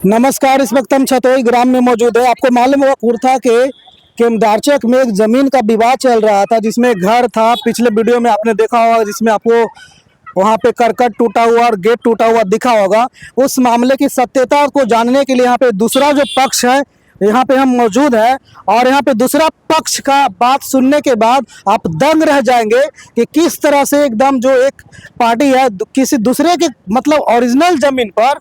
नमस्कार। इस वक्त हम छतोई ग्राम में मौजूद है। आपको मालूम होगा कुर्था के केमदारचक में एक जमीन का विवाद चल रहा था, जिसमें घर था। पिछले वीडियो में आपने देखा होगा, जिसमें आपको वहां पे करकट टूटा हुआ और गेट टूटा हुआ दिखा होगा। उस मामले की सत्यता को जानने के लिए यहाँ पे दूसरा जो पक्ष है, यहाँ पे हम मौजूद है। और यहाँ पे दूसरा पक्ष का बात सुनने के बाद आप दंग रह जाएंगे कि किस तरह से एकदम जो एक पार्टी है किसी दूसरे के मतलब ओरिजिनल जमीन पर,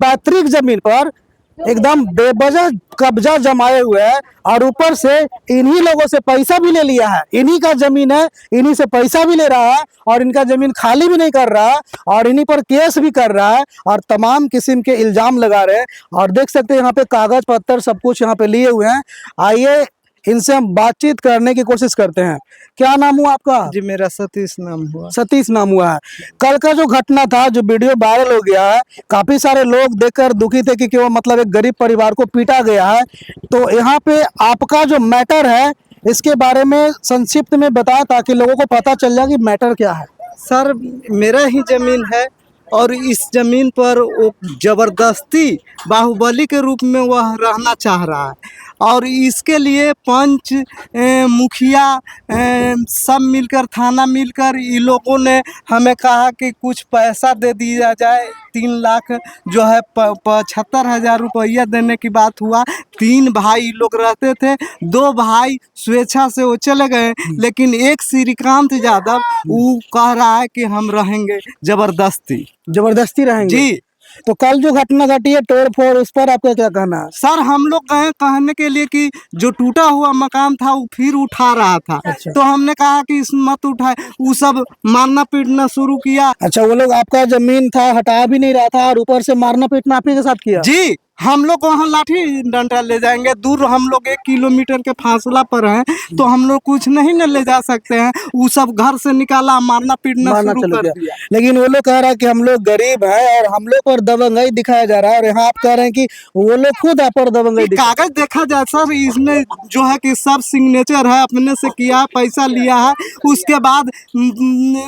पैतृक जमीन पर एकदम बेवजह कब्जा जमाए हुए है, और ऊपर से इन्हीं लोगों से पैसा भी ले लिया है। इन्हीं का जमीन है, इन्हीं से पैसा भी ले रहा है, और इनका जमीन खाली भी नहीं कर रहा, और इन्हीं पर केस भी कर रहा है, और तमाम किस्म के इल्जाम लगा रहे हैं। और देख सकते हैं यहाँ पे कागज पत्तर सब कुछ यहाँ पे लिए हुए हैं। आइए इनसे हम बातचीत करने की कोशिश करते हैं। क्या नाम हुआ आपका? जी मेरा सतीश नाम हुआ। सतीश नाम हुआ है। कल का जो घटना था, जो वीडियो वायरल हो गया है, काफी सारे लोग देखकर दुखी थे कि वो मतलब एक गरीब परिवार को पीटा गया है। तो यहाँ पे आपका जो मैटर है, इसके बारे में संक्षिप्त में बताएं ताकि लोगों को पता चल जाए कि मैटर क्या है। सर मेरा ही जमीन है, और इस जमीन पर वो जबरदस्ती बाहुबली के रूप में वह रहना चाह रहा है। और इसके लिए पंच मुखिया सब मिलकर, थाना मिलकर, इन लोगों ने हमें कहा कि कुछ पैसा दे दिया जाए। 3 लाख जो है 75,000 रुपया देने की बात हुआ। 3 भाई लोग रहते थे, 2 भाई स्वेच्छा से वो चले गए, लेकिन एक श्रीकांत यादव वो कह रहा है कि हम रहेंगे जबरदस्ती रहेंगे जी। तो कल जो घटना घटी है तोड़ फोड़, उस पर आपका क्या कहना है? सर हम लोग गए कहने के लिए कि जो टूटा हुआ मकान था वो फिर उठा रहा था। अच्छा। तो हमने कहा कि इस मत उठाए, वो सब मारना पीटना शुरू किया। अच्छा, वो लोग आपका जमीन था हटा भी नहीं रहा था, और ऊपर से मारना पीटना आप ही के साथ किया? जी, हम लोग वहाँ लाठी डंडा ले जाएंगे। दूर हम लोग 1 किलोमीटर के फासला पर हैं, तो हम लोग कुछ नहीं न ले जा सकते हैं। वो सब घर से निकाला, मारना पीटना शुरू कर दिया। लेकिन वो लोग कह रहा है कि हम लोग गरीब हैं और हम लोग पर दबंगई दिखाया जा रहा है, और यहाँ आप कह रहे हैं कि वो लोग खुद आप पर दबंगई कागज देखा जाए सर, इसमें जो है कि सब सिग्नेचर है, अपने से किया, पैसा लिया है। उसके बाद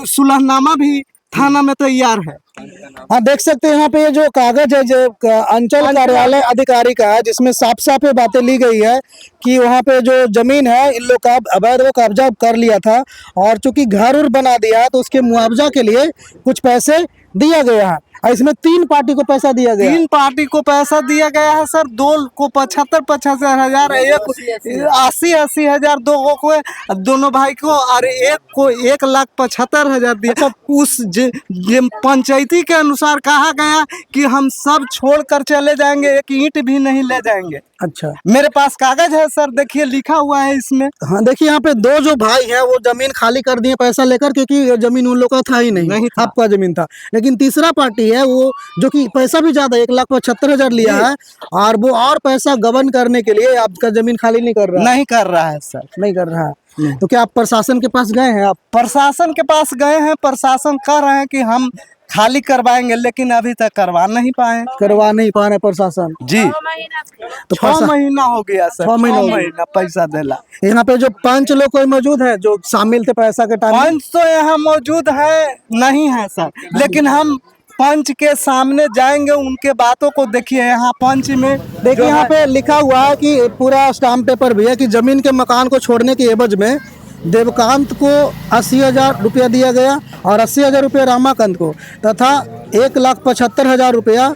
सुलहनामा भी थाना में तैयार है। हाँ, देख सकते हैं यहाँ पे ये जो कागज है, जो अंचल कार्यालय अधिकारी का है, जिसमें साफ साफ ये बातें ली गई है कि वहाँ पे जो जमीन है इन लोग का अवैध कब्जा कर लिया था, और चूंकि घर उर बना दिया है तो उसके मुआवजा के लिए कुछ पैसे दिया गया है। और इसमें 3 पार्टी को पैसा दिया गया। 3 पार्टी को पैसा दिया गया है सर। 2 को 75,000, एक 80,000, 2 को, दोनों भाई को, और एक को 1,75,000 दिया। अच्छा। उस पंचायती के अनुसार कहा गया कि हम सब छोड़कर चले जाएंगे, एक ईंट भी नहीं ले जाएंगे। अच्छा, मेरे पास कागज है सर, देखिए लिखा हुआ है इसमें। हाँ देखिए यहाँ पे 2 जो भाई हैं वो जमीन खाली कर दिए पैसा लेकर, क्योंकि जमीन उन लोग का था ही नहीं था। आपका जमीन था। लेकिन तीसरा पार्टी है वो, जो कि पैसा भी ज्यादा 1,75,000 लिया है, और वो और पैसा गबन करने के लिए आपका जमीन खाली नहीं कर रहा है सर, नहीं कर रहा है। तो क्या आप प्रशासन के पास गए हैं? आप प्रशासन के पास गए हैं, प्रशासन कह रहे हैं कि हम खाली करवाएंगे, लेकिन अभी तक करवा नहीं पाए प्रशासन जी। तो 6 महीना हो गया सर, 6 महीना पैसा देला। यहाँ पे जो पंच लोग कोई मौजूद है जो शामिल थे पैसा के टाइम? पंच तो यहाँ मौजूद है नहीं है सर, लेकिन हम पंच के सामने जाएंगे, उनके बातों को देखिए। यहाँ पंच में देखिए यहाँ पे लिखा हुआ है कि पूरा स्टाम्प पेपर भी है कि जमीन के मकान को छोड़ने के एवज में देवकांत को 80,000 रुपया दिया गया, और 80,000 रुपया रामाकांत को, तथा 1,75,000 रुपया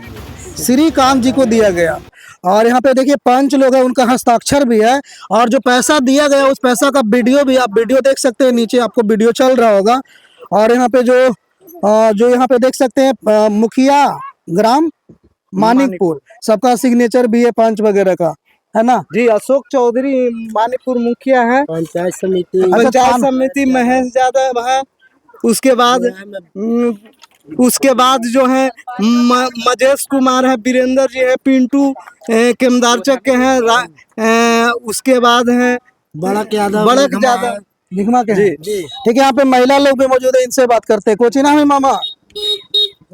श्रीकांत जी को दिया गया। और यहाँ पे देखिए पंच लोग हैं, उनका हस्ताक्षर भी है, और जो पैसा दिया गया उस पैसा का वीडियो भी आप वीडियो देख सकते हैं। नीचे आपको वीडियो चल रहा होगा। और यहाँ पे जो यहाँ पे देख सकते हैं मुखिया ग्राम मानिकपुर, सबका सिग्नेचर भी है पंच वगैरह का, है ना जी। अशोक चौधरी मानिकपुर मुखिया है। पंचायत समिति महेश यादव है। उसके बाद जो है मजेश कुमार है, वीरेंद्र जी है, पिंटू केमदारचक के हैं। उसके बाद है बड़क यादव लिखमा के जी। ठीक है, यहाँ पे महिला लोग भी मौजूद है, इनसे बात करते हैं। कोची नाम है मामा?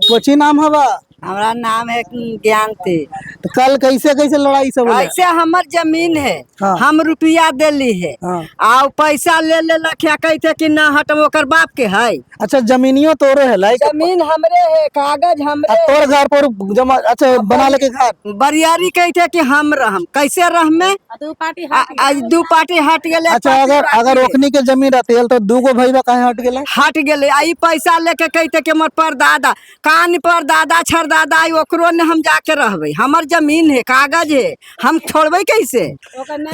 कोची नाम हवा? हमारा नाम है ज्ञानती। तो कल कैसे कैसे लड़ाई सब होले? ऐसे हमर जमीन है, हाँ। हम रुपया देली है हाँ। आ पैसा ले लखिया कहते कि ना हटम ओकर बाप के है। अच्छा जमीनियो तोरे है लाइक जमीन हमरे है, कागज हमरे तोर घर पर जमा अच्छा बना लेके घर बरियारी कहते कि हम रहम कैसे रह में आज दू पार्टी हट गेले। अच्छा अगर ओखनी के जमीन रहती है तो दूगो भईबा काहे हट गेले? हट गेले आई पैसा लेके कहते कि हमर परदादा कान पर दादा छरदादा आई ओकरो ने हम जाके रहबे। हमर जमीन है, कागज है, हम छोड़बे कैसे?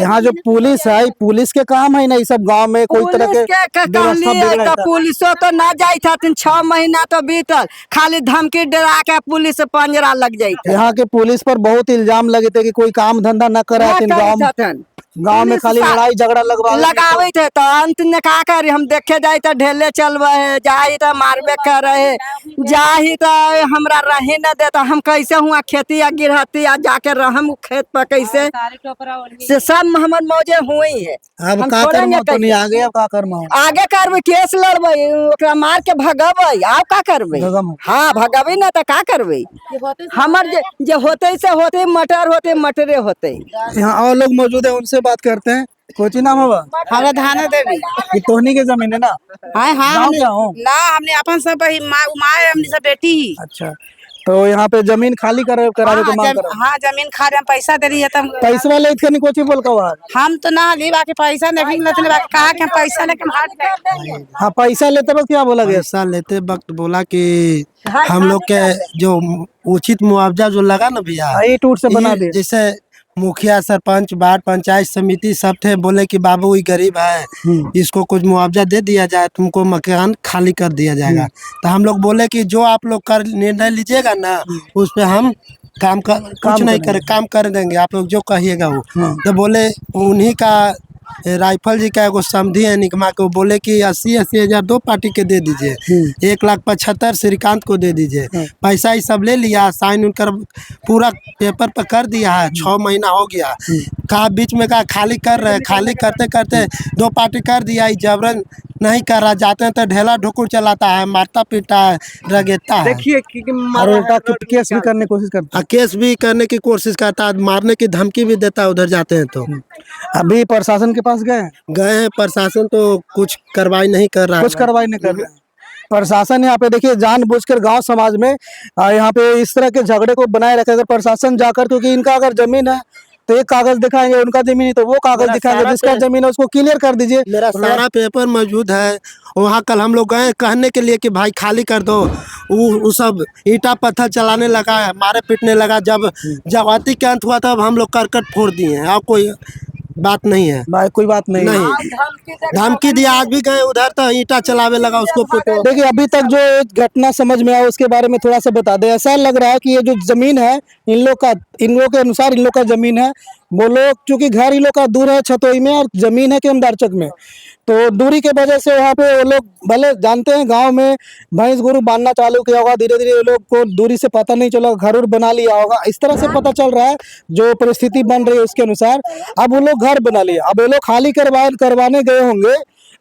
यहाँ जो पुलिस है पुलिस के काम है ना ये सब गांव में कोई तरह पुलिस के के कहली व्यवस्था है बिगड़ा तो पुलिसो तो ना जाई थथिन, 6 महीना तो बीतल, खाली धमकी डरा के पुलिस पंजरा लग जाई। यहाँ के पुलिस पर बहुत इल्जाम लगे थे कि कोई काम धंधा न करे गांव में खाली लड़ाई झगड़ा लगावे थे। तो अंत में का करे, हम देखे जाए तो ढेले चलवे है, जाही तो मारबे करे है, जाही तो हमरा रहे न दे तो हम कैसे हुआ खेती या गिरहती या जाके रहम खेत पर कैसे से सब हमर मौजे हुई है। अब हम का छोड़ेंगे करना तो नहीं कैसे? आगे अब का करना आगे करबे केस लड़बे, ओकरा मार के भगबे, आप का करबे? भगम। हाँ भगबे ना तो का करबे? हमर जे होते से होते मटर होते मटरे होते। यहाँ और लोग मौजूद है उनसे बात करते हैं। कोची नाम होगा? हमारा धाना देवी ये तोहनी के जमीन है ना? हाँ हाँ गाँव क्या हो? ना हमने अपन सब ही माँ हमने सब बेटी ही अच्छा तो यहाँ पे जमीन खाली करावे के मांग कर हाँ जमीन खा रहे हम पैसा दे रही है तब पैसा ले इतने कोची बोल का बाहर हम तो ना ली बाकी पैसा नहीं बाकी कहा कि हम पैसा लेके हम हाथ दे हाँ पैसा लेते वक्त क्या बोला गया? पैसा लेते वक्त बोला कि हम लोग के जो उचित मुआवजा जो लगा ना भैया हाँ, ये टूट से बना ये दे। जैसे मुखिया सरपंच वार्ड पंचायत समिति सब थे, बोले कि बाबू ये गरीब है इसको कुछ मुआवजा दे दिया जाए, तुमको मकान खाली कर दिया जाएगा। तो हम लोग बोले कि जो आप लोग कर निर्णय लीजिएगा ना उस पे हम कुछ नहीं करे काम कर देंगे, आप लोग जो कहिएगा वो। तो बोले उन्हीं का राइफल जी का एगो समधी है निगमा को, बोले कि 80-80 हजार दो पार्टी के दे दीजिए, 1,75,000 श्रीकांत को दे दीजिए। पैसा ही सब ले लिया, साइन उनकर पूरा पेपर पर कर दिया है, 6 महीना हो गया। कहा बीच में कहा खाली कर रहे, खाली करते करते 2 पार्टी कर दिया, जबरन नहीं कर रहा, जाते हैं तो ढेला ढुकुर चलाता है, मारता पीटा है, रगेता है। और उल्टा केस भी करने की कोशिश करता है। केस भी करने की कोशिश करता है, मारने की धमकी भी देता है उधर जाते हैं तो। अभी प्रशासन के पास गए हैं, प्रशासन तो कुछ कार्रवाई नहीं कर रहा है। कुछ कार्रवाई नहीं कर रहे हैं। प्रशासन यहाँ पे देखिए जानबूझकर गांव समाज में यहाँ पे इस तरह के झगड़े को बनाए रखे। अगर प्रशासन जाकर, क्योंकि इनका अगर जमीन है तो एक कागज दिखाएंगे, उनका जमीन है तो वो कागज दिखाएंगे, जिसका जमीन है उसको क्लियर कर दीजिए। मेरा सारा पेपर मौजूद है वहाँ। कल हम लोग गए कहने के लिए कि भाई खाली कर दो, वो सब ईटा पत्थर चलाने लगा, मारे पीटने लगा। जब अति के अंत हुआ तब हम लोग करकट फोड़ दिए हैं। और कोई बात नहीं है भाई, कोई बात नहीं धमकी दिया। आज भी गए उधर तो ईटा चलावे लगा उसको पीटो। देखिए अभी तक जो एक घटना समझ में आया उसके बारे में थोड़ा सा बता दें। ऐसा लग रहा है कि ये जो जमीन है इन लोग के अनुसार इन लोग का जमीन है। वो लोग चूंकि घर इन लोग का दूर है छतोई में और जमीन है केमदारचक में, तो दूरी के वजह से वहाँ पे वो लोग भले जानते हैं गांव में भैंस गुरु बांधना चालू किया होगा, धीरे धीरे वो लोग को दूरी से पता नहीं चला, घर उर बना लिया होगा। इस तरह से पता चल रहा है जो परिस्थिति बन रही है उसके अनुसार। अब वो लोग घर बना लिया, अब वो लोग खाली करवाने गए होंगे,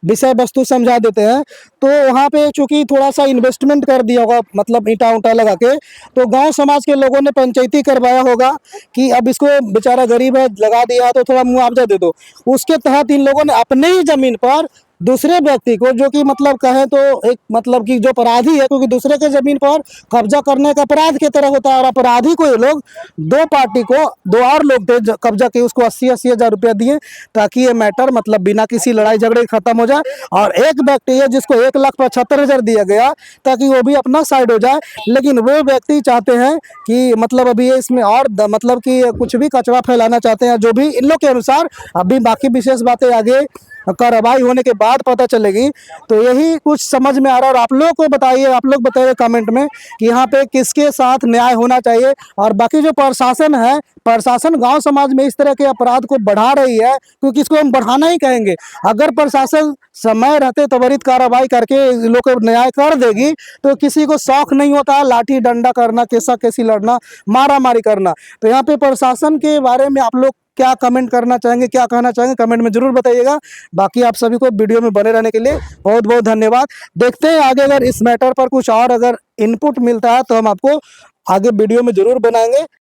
विषय वस्तु समझा देते हैं। तो वहाँ पे चूंकि थोड़ा सा इन्वेस्टमेंट कर दिया होगा, मतलब ईंटा उंटा लगा के, तो गांव समाज के लोगों ने पंचायती करवाया होगा कि अब इसको बेचारा गरीब है लगा दिया है तो थोड़ा मुआवजा दे दो। उसके तहत इन लोगों ने अपने ही जमीन पर दूसरे व्यक्ति को, जो कि मतलब कहें तो एक मतलब कि जो अपराधी है, क्योंकि दूसरे के जमीन पर कब्जा करने का अपराध की तरह होता है, और अपराधी को ये लोग 2 पार्टी को 2 और लोग थे कब्जा किए, उसको 80-80 हजार रुपया दिए ताकि ये मैटर मतलब बिना किसी लड़ाई झगड़े खत्म हो जाए। और एक व्यक्ति है जिसको 1,75,000 दिया गया ताकि वो भी अपना साइड हो जाए। लेकिन वो व्यक्ति चाहते हैं कि मतलब अभी इसमें और मतलब कि कुछ भी कचरा फैलाना चाहते हैं, जो भी इन लोग के अनुसार। अभी बाकी विशेष बातें आगे कार्रवाई होने के बाद पता चलेगी। तो यही कुछ समझ में आ रहा है। और आप लोग को बताइए, आप लोग बताइए कमेंट में कि यहाँ पे किसके साथ न्याय होना चाहिए। और बाकी जो प्रशासन है, प्रशासन गांव समाज में इस तरह के अपराध को बढ़ा रही है, क्योंकि इसको हम बढ़ाना ही कहेंगे। अगर प्रशासन समय रहते त्वरित कार्रवाई करके लोग को न्याय कर देगी तो किसी को शौक नहीं होता है लाठी डंडा करना, कैसा कैसी लड़ना, मारा मारी करना। तो यहाँ पे प्रशासन के बारे में आप लोग क्या कमेंट करना चाहेंगे, क्या कहना चाहेंगे, कमेंट में जरूर बताइएगा। बाकी आप सभी को वीडियो में बने रहने के लिए बहुत बहुत धन्यवाद। देखते हैं आगे अगर इस मैटर पर कुछ और अगर इनपुट मिलता है तो हम आपको आगे वीडियो में जरूर बनाएंगे।